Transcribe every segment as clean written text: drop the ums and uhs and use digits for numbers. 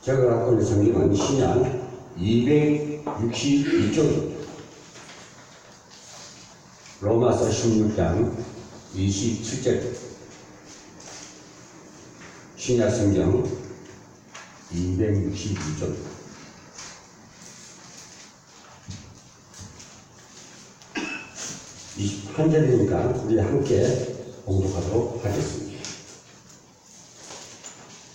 제가 갖고 있는 성경은 신약 262쪽입니다. 로마서 16장 27절. 신약 성경 262쪽. 한 절이니까 우리 함께 공독하도록 하겠습니다.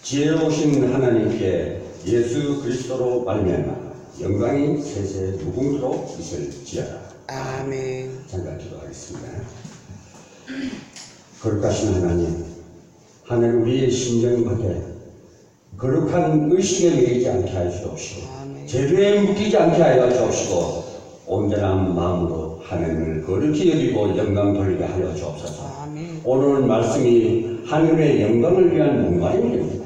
지혜로우신 하나님께 예수 그리스도로 말미암아 영광이 세세 무궁토록 있을지어다. 아멘. 잠깐 기도하겠습니다. 거룩하신 하나님, 하늘 우리의 심정밖에 거룩한 의식에 매이지 않게 하여 주옵시고, 제도에 묶이지 않게 하여 주옵시고, 온전한 마음으로 하나님을 거룩히 여기고 영광 돌리게 하여 주옵소서. 오늘 말씀이 하나님의 영광을 위한 문관입니다.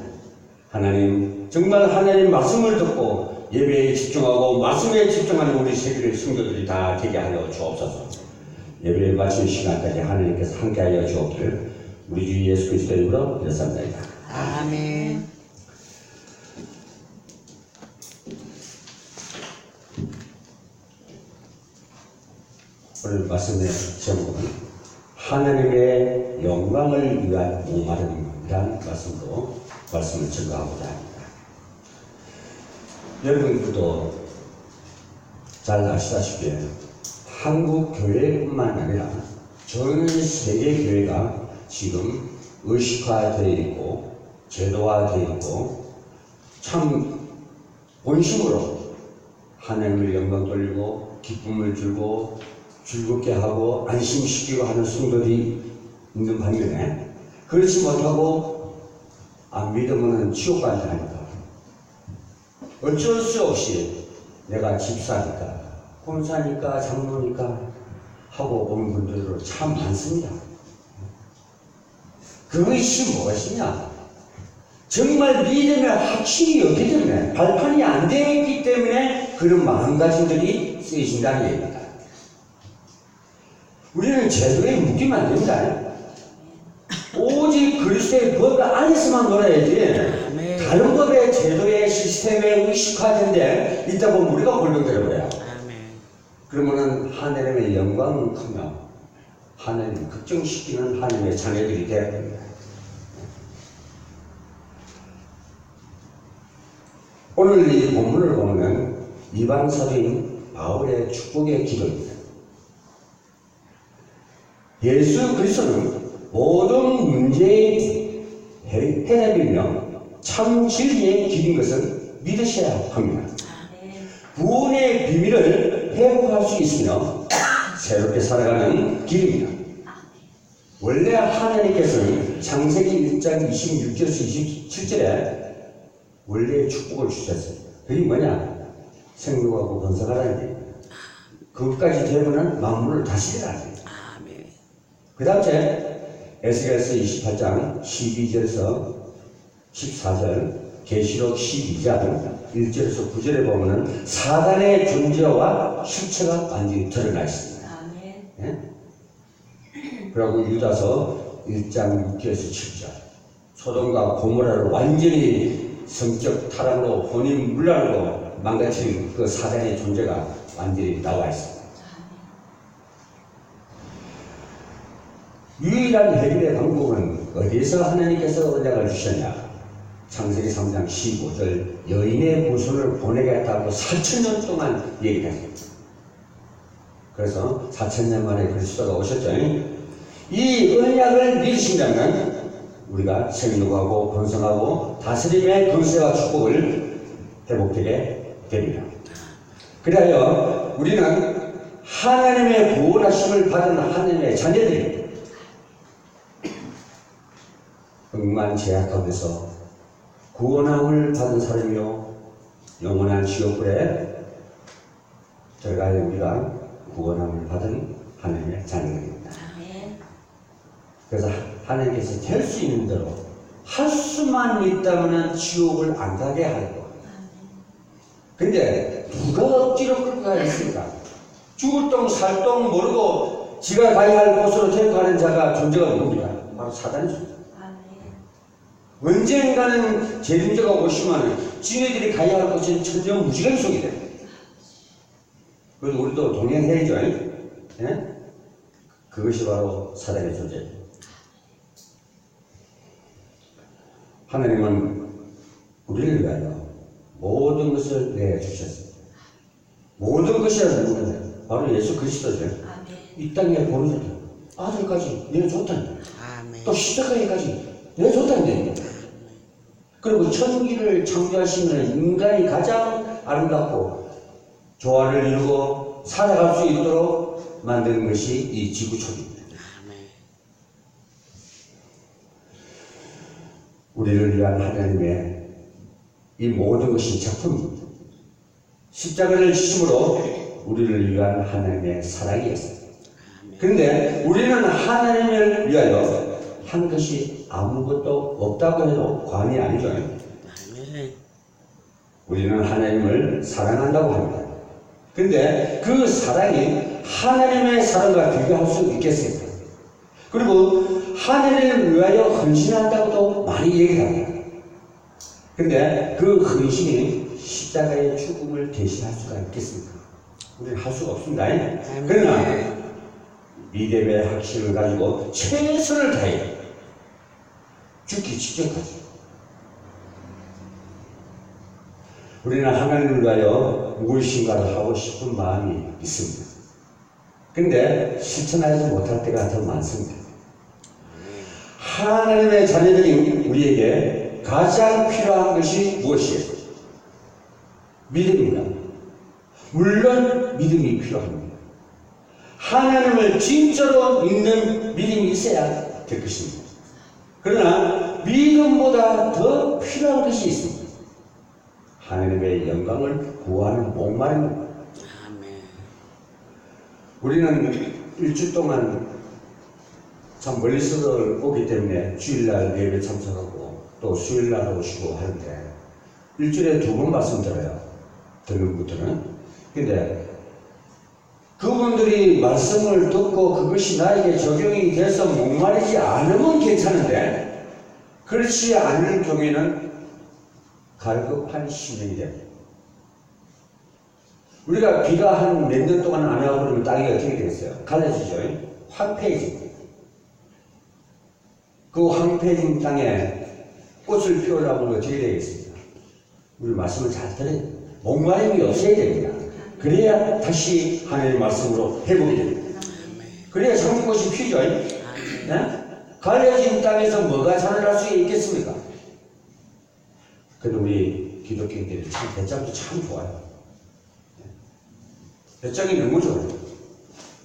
하나님, 정말 하나님 말씀을 듣고 예배에 집중하고 말씀에 집중하는 우리 세계의 성도들이 다 되게 하여 주옵소서. 예배를 마치는 시간까지 하나님께서 함께하여 주옵기를 우리 주 예수 그리스도의 이름으로 기도합니다. 아멘. 오늘 말씀의 제목은 하나님의 영광을 위한 목마름이라는 말씀으로 말씀을 증거하고자 합니다. 여러분도 잘 아시다시피 한국 교회뿐만 아니라 전 세계 교회가 지금 의식화되어 있고 제도화되어 있고 참 본심으로 하나님을 영광 돌리고 기쁨을 주고 즐겁게 하고 안심시키고 하는 성도들이 있는 반면에 그렇지 못하고 안 믿으면 지옥 간다 하니까 어쩔 수 없이 내가 집사니까 권사니까 장로니까 하고 오는 분들도 참 많습니다. 그것이 무엇이냐? 정말 믿음에 확신이 없기 때문에 발판이 안 되어 있기 때문에 그런 마음가짐들이 쓰이신다는 얘기입니다. 우리는 제도에 묶이면 안 됩니다. 오직 그리스도의 법 안에서만 놀아야지 다른 법의 제도의 시스템에 의식화된 데 있다 보면 우리가 골병들어버려요. 그러면은 하나님의 영광은 크며 하나님을 걱정시키는 하나님의 자녀들이 되어야 됩니다. 오늘 이 본문을 보면 이방 사도인 바울의 축복의 기도입니다. 예수 그리스도는 모든 문제의 해답이며 참 진리의 길인 것을 믿으셔야 합니다. 구원의 비밀을 회복할 수 있으며 새롭게 살아가는 길입니다. 원래 하나님께서는 창세기 1장 26절에서 27절에 원래의 축복을 주셨어요. 그게 뭐냐? 생육하고 번성하라는 얘기입니다. 그것까지 되면은 만물을 다스리라는 얘기입니다. 그 다음에 에스겔서 28장 12절에서 14절, 계시록 12장 1절에서 9절에 보면은 사단의 존재와 실체가 완전히 드러나 있습니다. 예? 그리고 유다서 1장 6절에서 7절, 소돔과 고모라를 완전히 성적 타락으로 혼인 문란으로 망가뜨린 그 사단의 존재가 완전히 나와 있습니다. 유일한 해결의 방법은 어디에서 하나님께서 언약을 주셨냐? 창세기 3장 15절 여인의 후손을 보내겠다고 4,000년 동안 얘기했습니다. 그래서 4,000년 만에 그리스도가 오셨죠. 이 언약을 믿으신다면 우리가 생육하고 번성하고 다스림의 권세와 축복을 회복되게 됩니다. 그래야 우리는 하나님의 구원하심을 받은 하나님의 자녀들입니다. 억만 죄악 가운데서 구원함을 받은 사람이요 영원한 지옥불에 들어가야 우리가 구원함을 받은 하나님의 자녀들입니다. 그래서 하나님께서 될 수 있는 대로 할 수만 있다면 지옥을 안 가게 하려고. 근데 누가 억지로 끌고 가겠습니까? 죽을 똥 살 똥 모르고 지가 가야 할 곳으로 데려가는 자가 존재가 누굽니까? 바로 사단이죠. 언젠가는 재림자가 오시면 지네들이 가야 할 것은 천정무지개 속이 돼. 그래서 우리도 동행해야죠. 예? 그것이 바로 사단의 존재. 하나님은 우리를 위하여 모든 것을 내주셨습니다. 모든 것이 누구냐? 바로 예수 그리스도죠. 이 땅에 보내줬다. 아들까지 내줬다니. 또 십자가에까지 내줬다니. 그리고 천기를 창조하시는 인간이 가장 아름답고 조화를 이루고 살아갈 수 있도록 만드는 것이 이 지구촌입니다. 우리를 위한 하나님의 이 모든 것이 작품입니다. 십자가를 지심으로 우리를 위한 하나님의 사랑이었습니다. 그런데 우리는 하나님을 위하여 한 것이 아무것도 없다고 해도 과언이 아니죠. 우리는 하나님을 사랑한다고 합니다. 그런데 그 사랑이 하나님의 사랑과 비교할 수 있겠습니까? 그리고 하나님을 위하여 헌신한다고도 많이 얘기합니다. 그런데 그 헌신이 십자가의 죽음을 대신할 수가 있겠습니까? 우리는 할 수가 없습니다. 그러나 믿음의 확신을 가지고 최선을 다해 죽기 직전까지 우리는 하나님을 위하여 무엇인가를 하고 싶은 마음이 있습니다. 그런데 실천하지 못할 때가 더 많습니다. 하나님의 자녀들인 우리에게 가장 필요한 것이 무엇이에요? 믿음입니다. 물론 믿음이 필요합니다. 하나님을 진짜로 믿는 믿음이 있어야 될 것입니다. 그러나 믿음보다 더 필요한 것이 있습니다. 하나님의 영광을 구하는 목마름입니다. 우리는 일주일 동안 참 멀리서 오기 때문에 주일날 예배 참석하고 또 수요일날 오시고 하는데 일주일에 2번 말씀 들어요. 듣는 분들은. 근데 그분들이 말씀을 듣고 그것이 나에게 적용이 돼서 목마르지 않으면 괜찮은데 그렇지 않을 경우에는 갈급한 심령이 됩니다. 우리가 비가 한 몇 년 동안 안 하고 그러면 땅이 어떻게 되겠어요? 갈라지죠. 황폐해집니다. 그 황폐해진 땅에 꽃을 피우려면 어떻게 되겠습니까? 우리 말씀을 잘 들어야 됩니다. 목마름이 없어야 됩니다. 그래야 다시 하나님의 말씀으로 회복이 됩니다. 그래야 성꽃이 피죠. 네? 갈라진 땅에서 뭐가 자라날 수 있겠습니까? 그래도 우리 기독교인들이 참 배짱도 참 좋아요. 배짱이 너무 좋아요.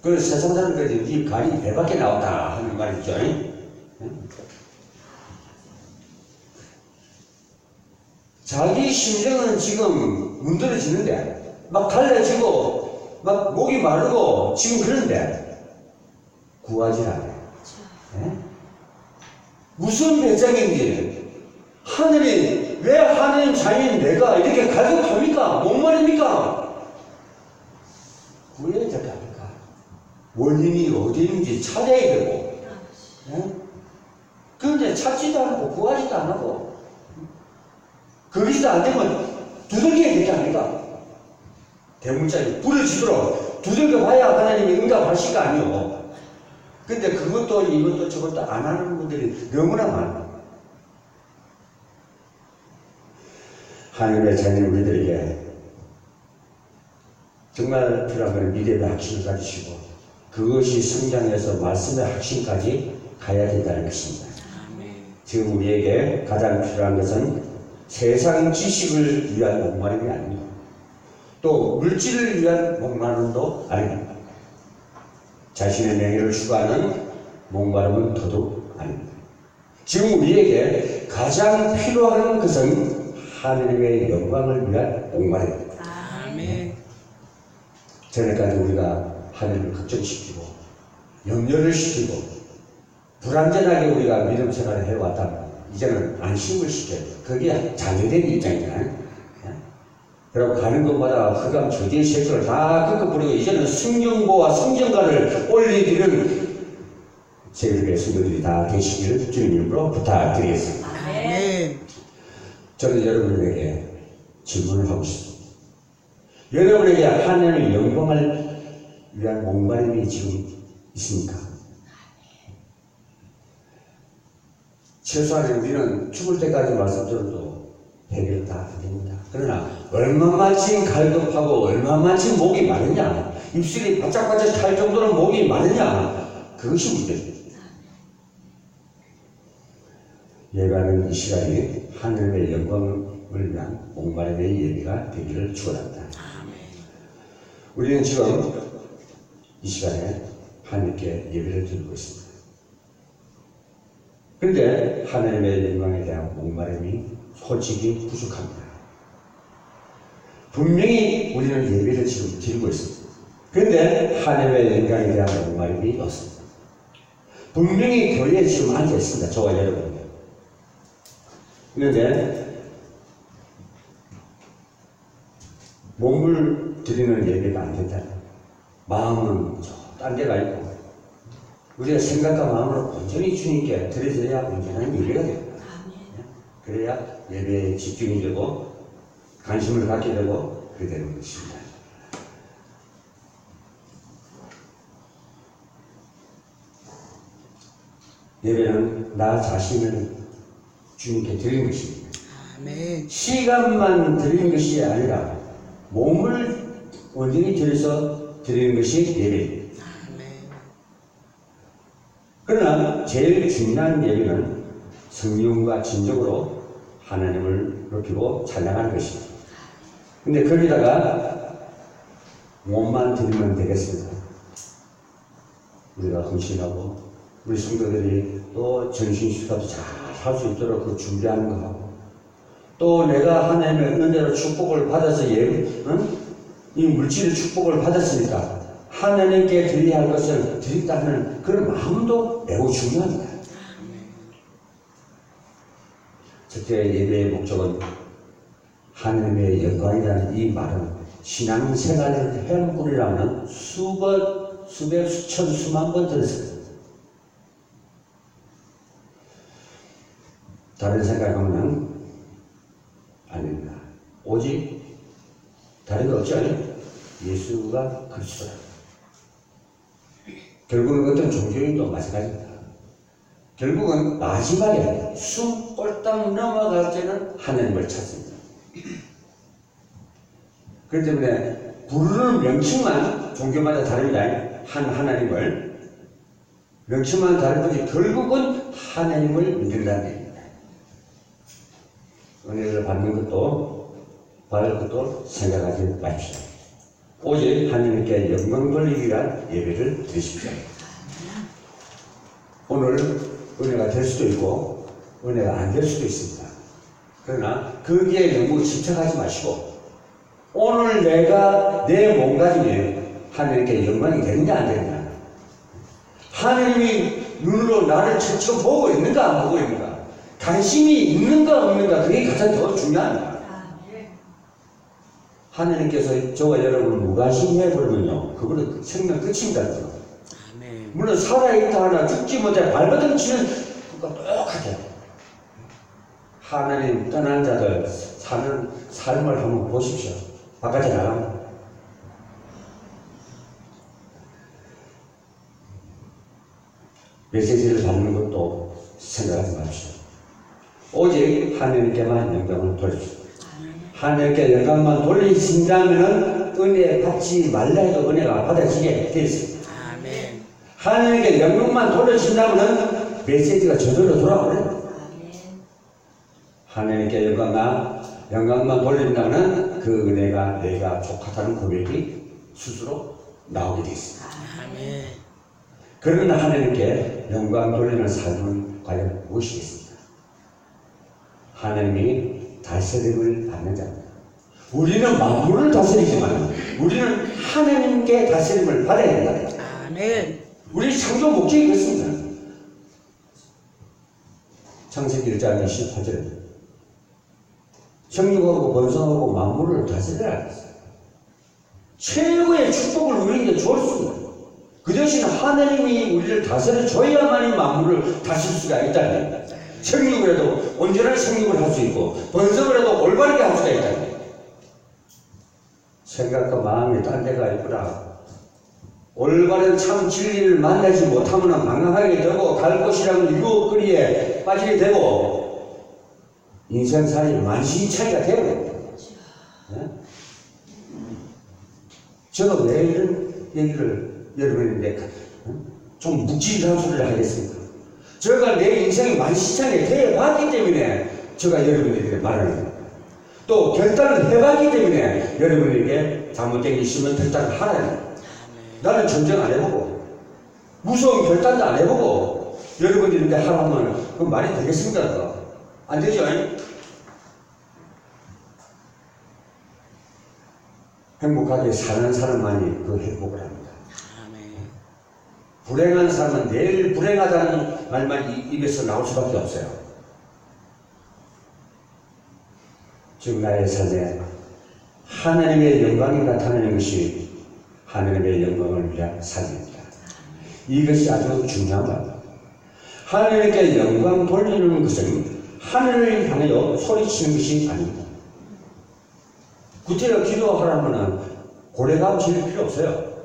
그 세상 사람들이 이 갈이 배 밖에 나왔다 하는 말 있죠. 자기 심정은 지금 문드러지는데 막 갈라지고 막 목이 마르고 지금 그런데 구하지 않아요. 무슨 배짱인지 하늘이 왜 하나님 자녀인 내가 이렇게 갈급합니까? 목마릅니까? 구해야 될 거 아닙니까? 원인이 어디 있는지 찾아야 되고 그런데 찾지도 않고 구하지도 안 하고 거기서 안 되면 두들겨야 될 게 아닙니까? 대문짝이 부러지도록 두들겨 봐야 하나님이 응답하실 거 아니오. 근데 그것도 이것도 저것도 안 하는 분들이 너무나 많아. 하나님의 자녀 우리들에게 정말 필요한 것은 믿음의 확신을 가지시고 그것이 성장해서 말씀의 확신까지 가야 된다는 것입니다. 지금 우리에게 가장 필요한 것은 세상 지식을 위한 목마름이 아닙니다. 또 물질을 위한 목마름도 아닙니다. 자신의 명예를 추구하는 목마름은 더더욱 아닙니다. 지금 우리에게 가장 필요한 것은 하나님의 영광을 위한 목마름입니다. 전에까지 우리가 하나님을 걱정시키고 염려를 시키고 불안전하게 우리가 믿음 생활을 해왔다면 이제는 안심을 시켜야 돼요. 그게 자녀된 입장이잖아요. 그리고 가는 곳마다 흑암 저지의 세수를 다 끄끄부리고 이제는 성경보와 성경가를 올리기를 제 주변의 성도들이 다 되시기를 주님 이름으로 부탁드리겠습니다. 저는 여러분에게 질문을 하고 싶습니다. 여러분에게 하나님의 영광을 위한 목마름이 지금 있습니까? 최소한 우리는 죽을 때까지 말씀드려도 해결 다 안 됩니다. 그러나 얼마만큼 갈급하고 얼마만큼 목이 마르냐, 입술이 바짝바짝 탈 정도로 목이 마르냐, 그것이 문제입니다. 예배하는 이 시간이 하늘의 영광을 위한 목마름의 예배가 되기를 축원합니다. 우리는 지금 이 시간에 하나님께 예배를 드리고 있습니다. 그런데 하나님의 영광에 대한 목마름이 솔직히 부족합니다. 분명히 우리는 예배를 지금 드리고 있습니다. 그런데 하나님의 영광에 대한 목마름이 없습니다. 분명히 교회에 지금 앉아 있습니다. 저와 여러분. 그런데 몸을 드리는 예배가 안 된다. 마음은 딴 데가 있고 우리가 생각과 마음으로 온전히 주님께 드려져야 온전한 예배가 됩니다. 그래야 예배에 집중이 되고 관심을 갖게 되고 그렇게 되는 것입니다. 예배는 나 자신을 주님께 드리는 것입니다. 아멘. 시간만 드리는 것이 아니라 몸을 온전히 들여서 드리는 것이 예배입니다. 아멘. 그러나 제일 중요한 예배는 성령과 진정으로 하나님을 높이고 찬양하는 것입니다. 근데 거기다가 몸만 드리면 되겠습니다. 우리가 헌신하고 우리 성도들이 또 전신식사도 잘 할 수 있도록 그 준비하는 거 하고 또 내가 하나님의 은혜로 축복을 받아서 이 물질의 축복을 받았으니까 하나님께 드려야 할 것을 드린다는 그런 마음도 매우 중요합니다. 첫째 예배의 목적은 하나님의 영광이라는 이 말은 신앙생활을 해물이라는 수백, 수천, 수만 번 들었습니다. 다른 생각하면 아닙니다. 오직 다른 거 없지 않아요? 예수가 그리스도다. 결국은 어떤 종교인도 마찬가지입니다. 결국은 마지막에 숨 꼴딱 넘어갈 때는 하나님을 찾습니다. 그렇기 때문에 부르는 명칭만 종교마다 다릅니다. 하나님을 명칭만 다른 거지 결국은 하나님을 믿는다는 얘기입니다. 은혜를 받는 것도 받을 것도 생각하지 마십시오. 오직 하나님께 영광 돌리기 위한 예배를 드리십시오. 오늘 은혜가 될 수도 있고 은혜가 안 될 수도 있습니다. 그러나 거기에 너무 집착하지 마시고 오늘 내가 내 몸가짐에 하나님께 영광이 되느냐 안 되느냐, 하나님이 눈으로 나를 지금 보고 있는가 안 보고 있는가, 관심이 있는가 없는가, 그게 가장 더 중요합니다. 하나님께서 저와 여러분을 무관심해버리면요 그거는 생명 끝입니다. 아멘. 물론 살아있다 하나 죽지 못해 발버둥 치는 것과 똑같아요. 하나님 떠난 자들 사는 삶을 한번 보십시오. 바깥에 나가면 메시지를 받는 것도 생각하지 마십시오. 오직 하나님께만 영광을 돌립시오. 하나님께 영광만 돌리신다면 은혜 받지 말라 해도 은혜가 받아지게 되어 있습니다. 아멘. 하나님께 영광만 돌려주신다면 메시지가 저절로 돌아오래요. 하나님께 영광만 돌린다면 그 은혜가 내가 족하다는 고백이 스스로 나오게 되어 있습니다. 아멘. 그러나 하나님께 영광 돌리는 삶은 과연 무엇이겠습니까? 하나님이 다스림을 받는 자입니다. 우리는 만물을 다스리지만 우리는 하나님께 다스림을 받아야 된다. 아멘. 우리 창조 목적이 그렇습니다. 창세기 1장 28절에 성육하고 번성하고 만물을 다스리라 했어요. 최고의 축복을 우리에게 주었습니다. 그 대신 하나님이 우리를 다스려 줘야만이 만물을 다스릴 수가 있다는 겁니다. 생육을 해도 온전한 생육을 할 수 있고 번성을 해도 올바르게 할 수가 있다. 생각과 마음이 딴 데가 있구나. 올바른 참 진리를 만나지 못하면 망망하게 되고 갈 곳이라는 유혹거리에 빠지게 되고 인생살이 만신창이가 되고. 네? 제가 왜 이런 얘기를 여러분인데 좀 묵직한 소리를 하겠습니까? 제가 내 인생이 만신창이 되어봤기 때문에 제가 여러분에게 말하는 거예요. 또 결단을 해봤기 때문에 여러분에게 잘못된 게 있으면 결단을 하라는 거예요. 나는 전쟁 안 해보고 무서운 결단도 안 해보고 여러분들이 이렇게 하라면 그건 말이 되겠습니까? 안 되죠? 행복하게 사는 사람만이 그 행복을 합니다. 불행한 사람은 내일 불행하다는 말만 입에서 나올 수밖에 없어요. 지금 나의 삶에 하나님의 영광이 나타나는 것이 하나님의 영광을 위한 삶입니다. 이것이 아주 중요한 겁니다. 하나님께 영광 돌리는 것은 하늘을 향하여 소리치는 것이 아닙니다. 구태여 기도하라면 고래감 지을 필요 없어요.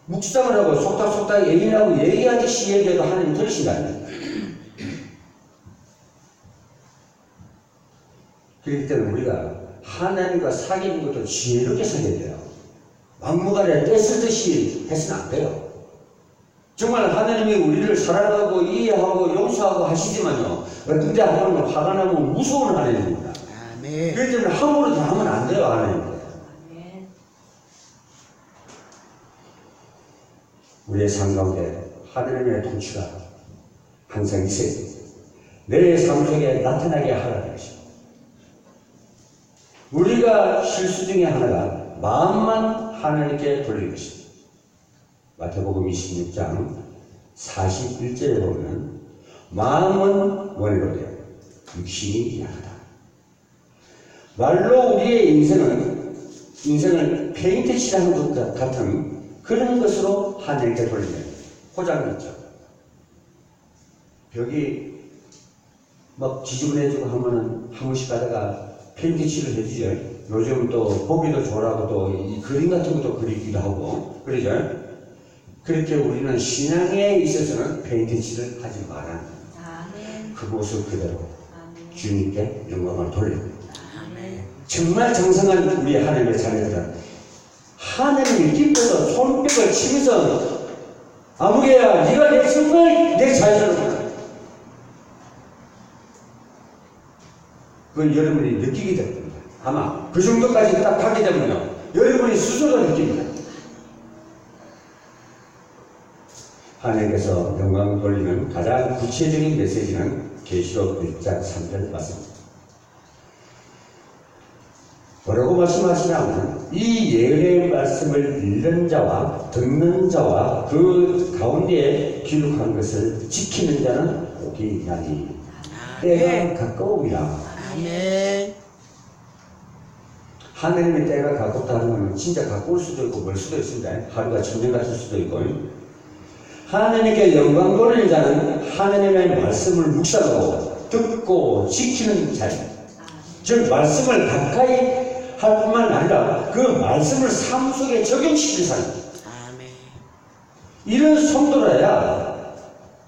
묵상을 하고 속닥속닥 예인하고 얘기하듯이 얘기해도 하나님 들으신다는 거예요. 그렇기 때문에 우리가 하나님과 사귀는 것도 지혜롭게 사귀어야 돼요. 막무가내 떼쓰듯이 해서는 안 돼요. 정말 하나님이 우리를 사랑하고 이해하고 용서하고 하시지만요, 어떤 데 하면 화가 나면 무서운 하나님입니다. 그렇기 때문에 함부로 대하면 안 돼요, 하나님. 우리의 삶 가운데 하나님의 통치가 항상 있어야 됩니다. 내 삶 속에 나타나게 하라는 것입니다. 우리가 실수 중에 하나가 마음만 하나님께 돌리는 것입니다. 마태복음 26장 41절에 보면 마음은 원해로 되어 육신이 약하다. 말로 우리의 인생을 페인트 칠하는 것 같은 그런 것으로 하나님께 돌리는 포장이 있죠. 벽이 막 지저분해지고 하면은 한 번씩 가다가 페인트 칠을 해주죠. 요즘 또 보기도 좋으라고 또 이 그림 같은 것도 그리기도 하고 그러죠. 그렇게 우리는 신앙에 있어서는 페인트 칠을 하지 마라. 그 모습 그대로 주님께 영광을 돌리고 정말 정성한 우리 하나님의 자녀들은 하나님이 기뻐서 손뼉을 치면서 아무개야 네가 정말 내 자녀를 그걸 여러분이 느끼게 됩니다. 아마 그 정도까지 딱 하게 되면요 여러분이 스스로 느낍니다. 하나님께서 영광을 돌리는 가장 구체적인 메시지는 계시록 1장 3절 맞습니다. 뭐라고 말씀하시냐면 이 예언의 말씀을 읽는 자와 듣는 자와 그 가운데에 기록한 것을 지키는 자는 복이 있나니 때가 가까움이라. 아멘. 하나님의 때가 가깝다 하면 진짜 가까울 수도 있고 멀 수도 있습니다. 하루가 천년 같을 수도 있고. 하나님께 영광 돌리는 자는 하나님의 말씀을 묵상하고 듣고 지키는 자입니다. 즉 말씀을 가까이 할 뿐만 아니라 그 말씀을 삶 속에 적용시키는 사람입니다. 이런 성도라야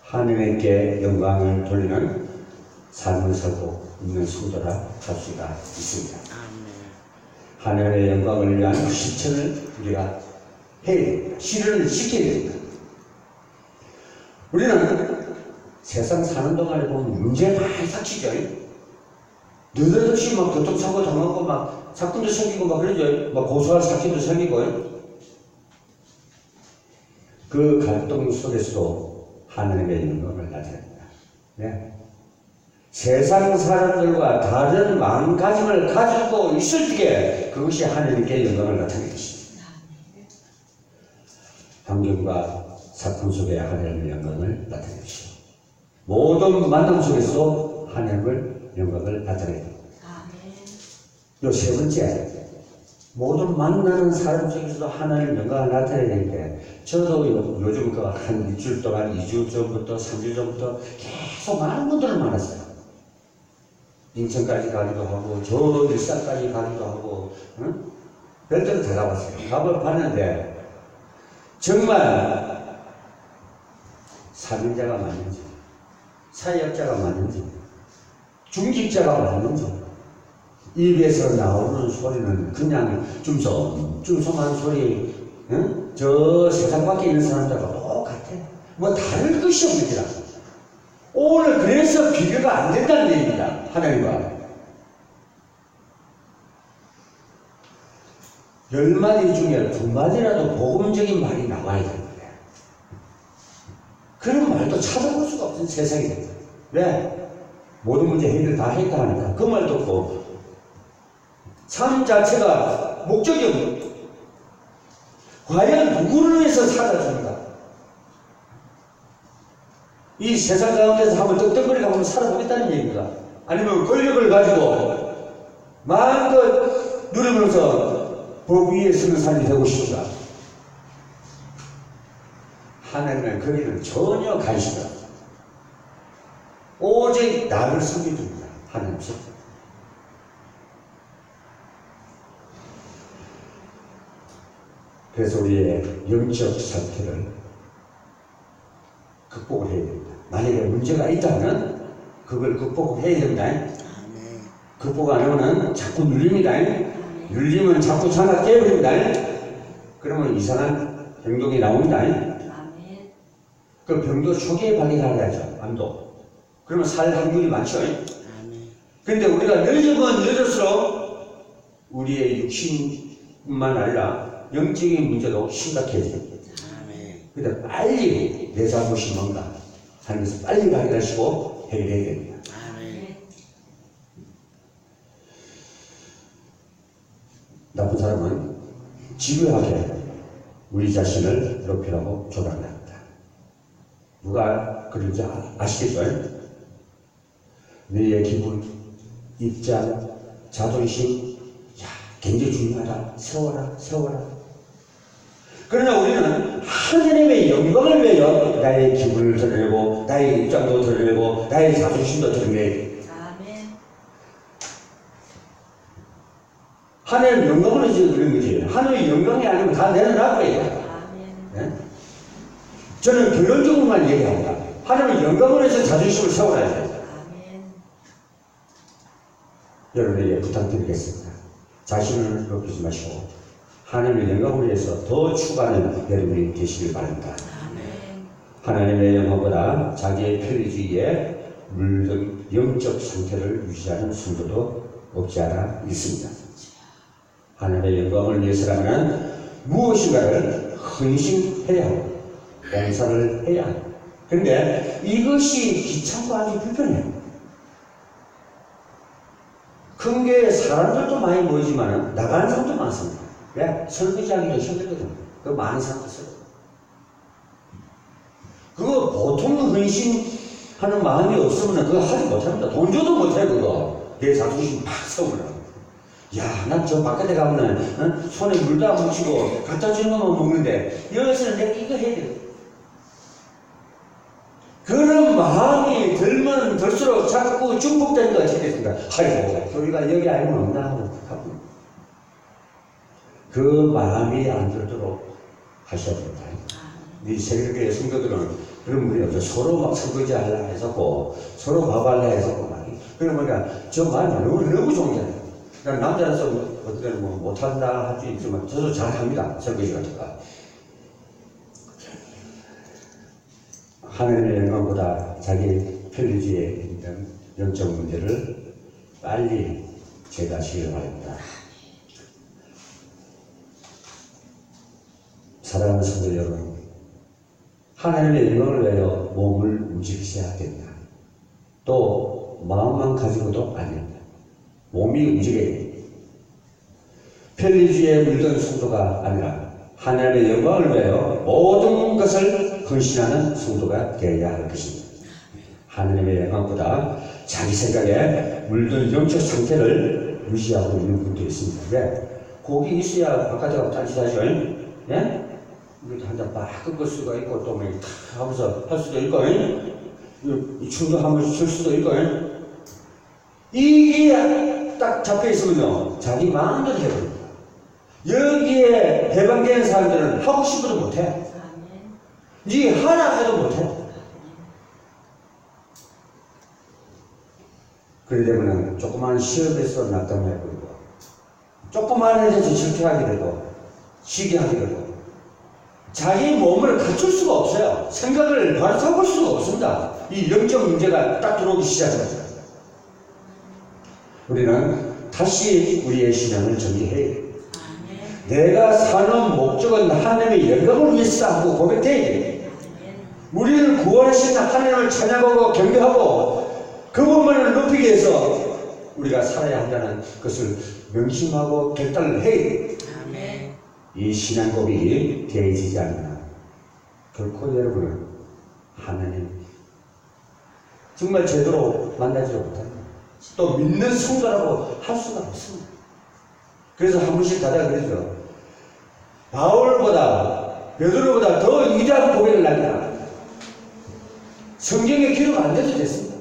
하나님께 영광을 돌리는 삶을 살고 있는 성도라 할 수가 있습니다. 하나님의 영광을 위한 실천을 우리가 해야 됩니다. 실현을 시켜야 됩니다. 우리는 세상 사는 동안에 보면 문제 많이 닥치죠. 느닷없이 막 교통사고 당하고 막 사건도 생기고 막 그러죠. 막 고소할 사건도 생기고. 그 갈등 속에서도 하나님의 영광을 나타냅니다. 네. 세상 사람들과 다른 마음가짐을 가지고 있을 때 그것이 하나님께 영광을 나타내는 것입니다. 환경과 사건 속에 하나님의 영광을 나타내십시오. 모든 만남 속에서 하나님의 영광을 나타내야 됩니다. 요 세 번째, 모든 만나는 사람 중에서도 하나님 영광을 나타내야 되는데, 저도 요즘 한 일주일 동안, 2주 전부터, 3주 전부터 계속 많은 분들을 만났어요. 인천까지 가기도 하고, 저 일산까지 가기도 하고, 응? 별대로 다 가봤어요. 가봤는데, 정말 사명자가 맞는지, 사역자가 맞는지, 중직자가 맞는지, 입에서 나오는 소리는 그냥 쫌쫌쫌쫌한 소리, 응? 저 세상 밖에 있는 사람들하고 똑같아. 뭐 다를 것이 없느니라. 오늘 그래서 비교가 안 된다는 얘기입니다. 하나님과. 10마디 중에 2마디라도 복음적인 말이 나와야 되는데, 그런 말도 찾아볼 수가 없는 세상이 됩니다. 왜? 모든 문제 해결 다 했다 하니까 그 말도 없고, 삶 자체가 목적이 없는, 과연 누구를 위해서 살아줍니까? 이 세상 가운데서 한번 떡떡거리고 한번 살아보겠다는 얘기입니다. 아니면 권력을 가지고 마음껏 누리면서 법 위에 서는 삶이 되고 싶다. 하나님은 거기는 전혀 관심이 없다. 오직 나를 섬겨줍니다. 하나님 섭. 그래서 우리의 영적 상태를 극복을 해야 됩니다. 만약에 문제가 있다면 그걸 극복해야 됩니다. 극복 안 하면 자꾸 눌립니다. 눌리면 자꾸 장악 깨버립니다. 그러면 이상한 행동이 나옵니다. 그 병도 초기에 발견하야죠. 암도. 그러면 살 확률이 많죠. 그런데 우리가 늦으면 늦을수록 우리의 육신뿐만 아니라 영적인 문제도 심각해집니다. 그런데 빨리 내 잘못이 뭔가 하는 것을 빨리 발견하시고 해결해야 됩니다. 나쁜 사람은 집요하게 우리 자신을 높이라고 조장합니다. 누가 그런지 아시겠죠? 너의 기분, 입장, 자존심, 굉장히 중요하다. 세워라. 그러나 우리는 하나님의 영광을 위하여 나의 기분을 드러내고, 나의 입장도 드러내고, 나의 자존심도 드러내고, 하나님의 영광을 위해서 그런 거지. 하나님의 영광이 아니면 다 내려놔버려야 돼요. 네? 저는 결론적으로만 얘기합니다. 하나님의 영광을 위해서 자존심을 세워놔야 돼요. 여러분에게 부탁드리겠습니다. 자신을 높이지 마시고 하나님의 영광을 위해서 더 추구하는 여러분이 되시길 바랍니다. 하나님의 영광보다 자기의 편리주의에 물든 영적 상태를 유지하는 성도도 없지 않아 있습니다. 하나님의 영광을 위해서라면 무엇인가를 헌신해야 하고 봉사를 해야 합니다. 그런데 이것이 귀찮고 아주 불편해요. 큰 교회에 사람들도 많이 모이지만 나가는 사람도 많습니다. 왜? 설거지하기도 힘들거든요. 그 많은 사람들 써요. 그거 보통 헌신하는 마음이 없으면 그거 하지 못합니다. 돈 줘도 못해 그거. 내 자존심 팍 세우려고. 야, 난 저 바깥에 가면 손에 물도 안 묻히고 갖다 주는 것만 먹는데 여기서는 내가 이거 해야 돼. 그런 마음이 들면 들수록 자꾸 중복되는 것 같이 됐습니다. 아이고, 교회가 여기 아니면 없나 하고. 그 마음이 안 들도록 하셔야 됩니다. 이 세계교회 성도들은 그런 분이 없죠. 서로 막 설거지 하려 해서 서로 밥하려 해서 그러니까 저 말이 너무 좋은 게 아니에요. 남자라서 어떤 때는 못한다 할 수 있지만 저도 잘합니다. 설거지 같은 거. 하나님의 영광보다 자기 편리주의에 있는 영적 문제를 빨리 제거하시길 바랍니다. 사랑하는 성도 여러분, 하나님의 영광을 위하여 몸을 움직이셔야 된다. 또 마음만 가지고도 아닙니다. 몸이 움직여야 됩니다. 편리주의에 물든 성도가 아니라 하나님의 영광을 위하여 모든 것을 헌신하는 성도가 되어야 할 것입니다. 하나님의 영광보다 자기 생각에 물든 영적 상태를 유지하고 있는 분도 있습니다. 왜? 고기 있어야 바깥에 가서 따지사죠. 예? 이거 한잔 막 끓을 수가 있고, 또 뭐, 탁 하면서 할 수도 있고, 이 춤도 한 번씩 출 수도 있고, 이게 딱 잡혀 있으면요, 자기 마음대로 해버립니다. 여기에 해방되는 사람들은 하고 싶어도 못해. 니 하나 해도 못해. 그러기 때문에 조그만 시험에서 낙담해버리고, 조그만 데서 질투하게 되고, 쉬게 하게 되고, 자기 몸을 갖출 수가 없어요. 생각을 바로 잡을 수가 없습니다. 이 영적 문제가 딱 들어오기 시작합니다. 우리는 다시 우리의 신앙을 정리해야 돼요. 내가 사는 목적은 하나님의 영광을 위해서다 하고 고백해야 돼요. 우리를 구원하신 하나님을 찬양하고 경배하고 그분만을 높이기 위해서 우리가 살아야 한다는 것을 명심하고 결단을 해야 돼요. 이 신앙 고백이 되어지지 않으면 결코 여러분은 하나님 정말 제대로 만나지 못합니다. 또 믿는 성도라고 할 수가 없습니다. 그래서 한 번씩 가다가 그러죠. 바울보다 베드로보다 더 위대한 고백을 남기다. 성경에 기록 안 돼도 됐습니다.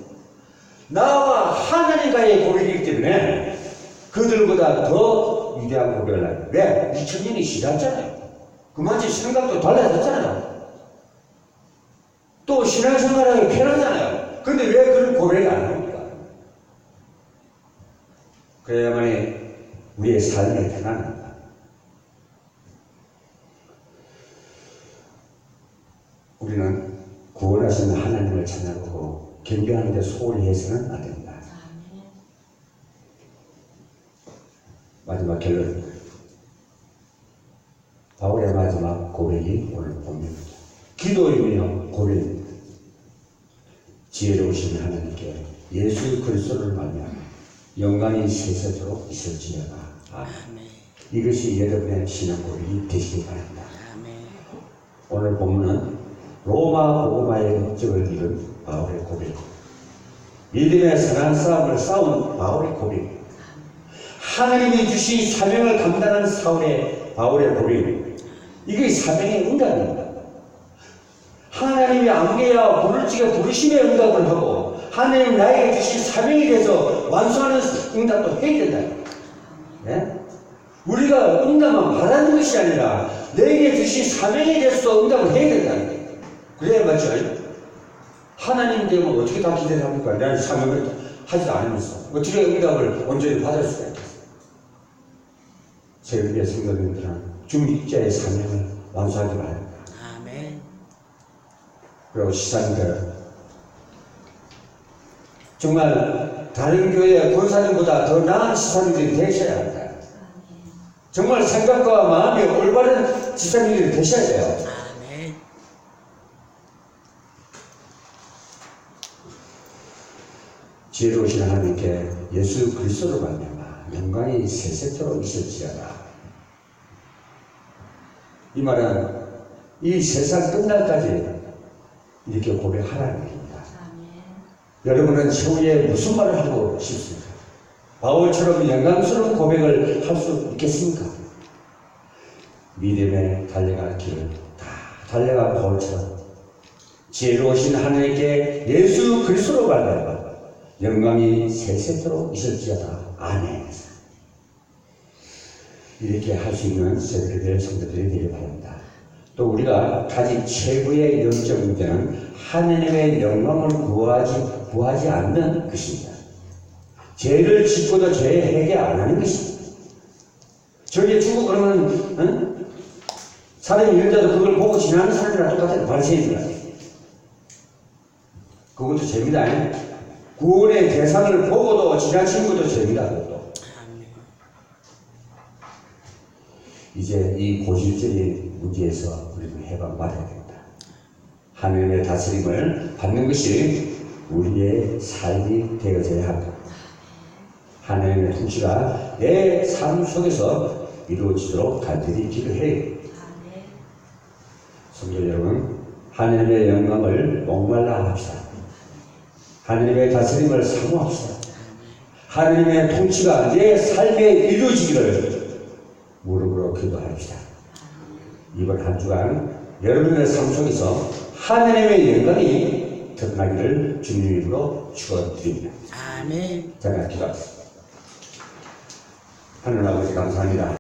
나와 하나님과의 고백이기 때문에 그들보다 더 위대한 고백을 남깁니다. 왜? 2000년이 지났잖아요. 그만큼 생각도 달라졌잖아요. 또 신앙생활하기 편하잖아요. 근데 왜 그런 고백을 안 합니까? 그래야만이 우리의 삶이 편안합니다. 우리는 구원하신 하나님을 찬양하고 경배하는 데 소홀히 해서는 안 됩니다. 마지막 결론입니다. 바울의 마지막 고백이 오늘 본문입니다. 기도이며 고백입니다. 지혜로우신 하나님께 예수 그리스도를 말미암아 영광이 세세토록 있을지어다. 아멘. 이것이 여러분의 신앙 고백이 되시기 바랍니다. 아멘. 오늘 본문은 로마 복음화의 목적을 이룬 바울의 고백, 믿음의 선한 싸움을 싸운 바울의 고백, 하나님이 주신 사명을 감당한 바울의 고백, 이게 사명의 응답입니다. 하나님이 안개와 불을 찌게 부르심의 응답을 하고 하나님 나에게 주신 사명에 대해서 완수하는 응답도 해야 된다. 네? 우리가 응답만 바라는 것이 아니라 내게 주신 사명에 대해서도 응답을 해야 된다. 그래야 맞죠? 하나님 되면 어떻게 다 기대를 합니까? 나는 사명을 하지도 않으면서 어떻게 응답을 온전히 받을 수가 있겠어요? 세계의 성도님들은 중직자의 사명을 완수하기 바랍니다. 아멘. 그리고 시사님들 정말 다른 교회 권사님보다 더 나은 지사님들이 되셔야 합니다. 정말 생각과 마음이 올바른 지사님들이 되셔야 돼요. 아멘. 지혜로우신 하나님께 예수 그리스도로 말미암아 영광이 세세토록 있을지어다. 이 말은 이 세상 끝날까지 이렇게 고백하라는 얘기입니다. 여러분은 최후에 무슨 말을 하고 싶습니까? 바울처럼 영광스러운 고백을 할 수 있겠습니까? 믿음에 달려갈 길을 다 달려간 바울처럼 지혜로우신 하나님께 예수 그리스도로 말미암아 영광이 세세토록 있을지어다. 아멘. 이렇게 할 수 있는 새벽의 성도들이 되길 바랍니다. 또 우리가 가진 최고의 영적 문제는 하나님의 영광을 구하지 않는 것입니다. 죄를 짓고도 죄 회개 안 하는 것입니다. 저게 죽고 그러면 사람이 이런데도 그걸 보고 지나는 사람이랑 똑같아요. 바리새인들. 그것도 죄입니다. 구원의 대상을 보고도 지나치는 것도 죄입니다. 그것도. 이제 이 고질적인 문제에서 우리는 해방받아야 됩니다. 하나님의 다스림을 받는 것이 우리의 삶이 되어져야 합니다. 하나님의 통치가 내 삶 속에서 이루어지도록 간절히 기도해요. 성도 여러분, 하나님의 영광을 목말라 합시다. 하나님의 다스림을 사모합시다. 하나님의 통치가 내 삶에 이루어지기를 무릎으로 기도합시다. 이번 한 주간 여러분의 삶 속에서 하나님의 영광이 드러나기를 주님 이름으로 축원드립니다. 아멘. 제가 기도하겠습니다. 하나님 아버지 감사합니다.